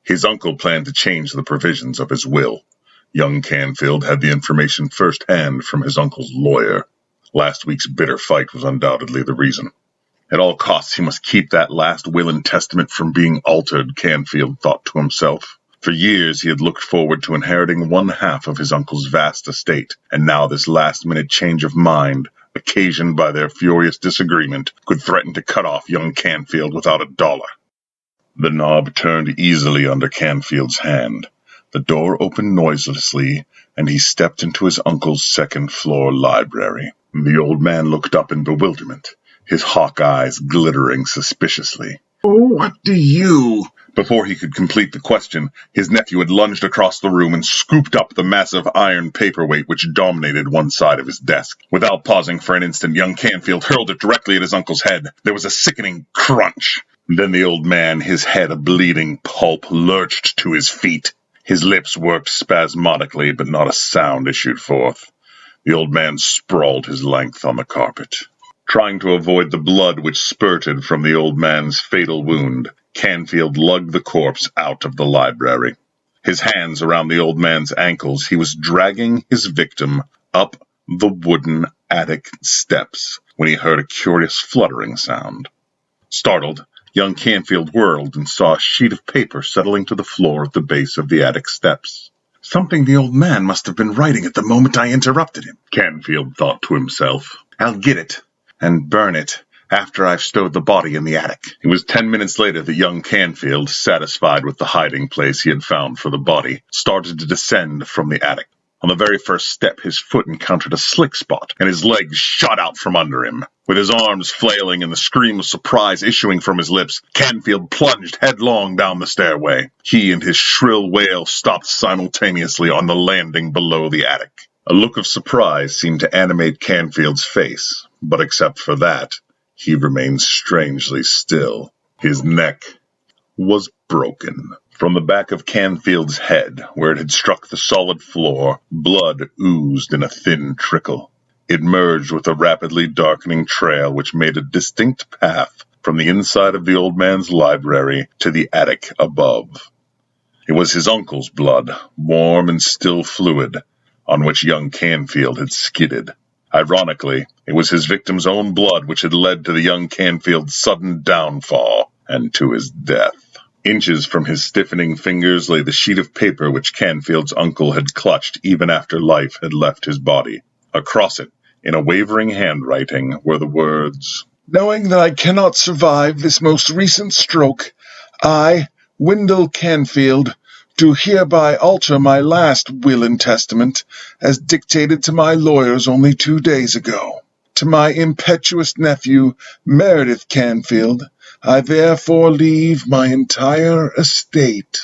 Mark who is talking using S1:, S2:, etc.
S1: His uncle planned to change the provisions of his will. Young Canfield had the information firsthand from his uncle's lawyer. Last week's bitter fight was undoubtedly the reason. At all costs, he must keep that last will and testament from being altered, Canfield thought to himself. For years he had looked forward to inheriting one half of his uncle's vast estate, and now this last-minute change of mind, occasioned by their furious disagreement, could threaten to cut off young Canfield without a dollar. The knob turned easily under Canfield's hand. The door opened noiselessly, and he stepped into his uncle's second-floor library. The old man looked up in bewilderment, his hawk eyes glittering suspiciously. "What do you—" Before he could complete the question, his nephew had lunged across the room and scooped up the massive iron paperweight which dominated one side of his desk. Without pausing for an instant, young Canfield hurled it directly at his uncle's head. There was a sickening crunch. Then the old man, his head a bleeding pulp, lurched to his feet. His lips worked spasmodically, but not a sound issued forth. The old man sprawled his length on the carpet. Trying to avoid the blood which spurted from the old man's fatal wound, Canfield lugged the corpse out of the library. His hands around the old man's ankles, he was dragging his victim up the wooden attic steps when he heard a curious fluttering sound. Startled, young Canfield whirled and saw a sheet of paper settling to the floor at the base of the attic steps. Something the old man must have been writing at the moment I interrupted him, Canfield thought to himself. I'll get it and burn it after I've stowed the body in the attic. It was 10 minutes later that young Canfield, satisfied with the hiding place he had found for the body, started to descend from the attic. On the very first step, his foot encountered a slick spot, and his legs shot out from under him. With his arms flailing and the scream of surprise issuing from his lips, Canfield plunged headlong down the stairway. He and his shrill wail stopped simultaneously on the landing below the attic. A look of surprise seemed to animate Canfield's face, but except for that, he remained strangely still. His neck was broken. From the back of Canfield's head, where it had struck the solid floor, blood oozed in a thin trickle. It merged with a rapidly darkening trail which made a distinct path from the inside of the old man's library to the attic above. It was his uncle's blood, warm and still fluid, on which young Canfield had skidded. Ironically, it was his victim's own blood which had led to the young Canfield's sudden downfall and to his death. Inches from his stiffening fingers lay the sheet of paper which Canfield's uncle had clutched even after life had left his body. Across it, in a wavering handwriting, were the words, "Knowing that I cannot survive this most recent stroke, I, Wendell Canfield, do hereby alter my last will and testament, as dictated to my lawyers only 2 days ago. To my impetuous nephew, Meredith Canfield, I therefore leave my entire estate."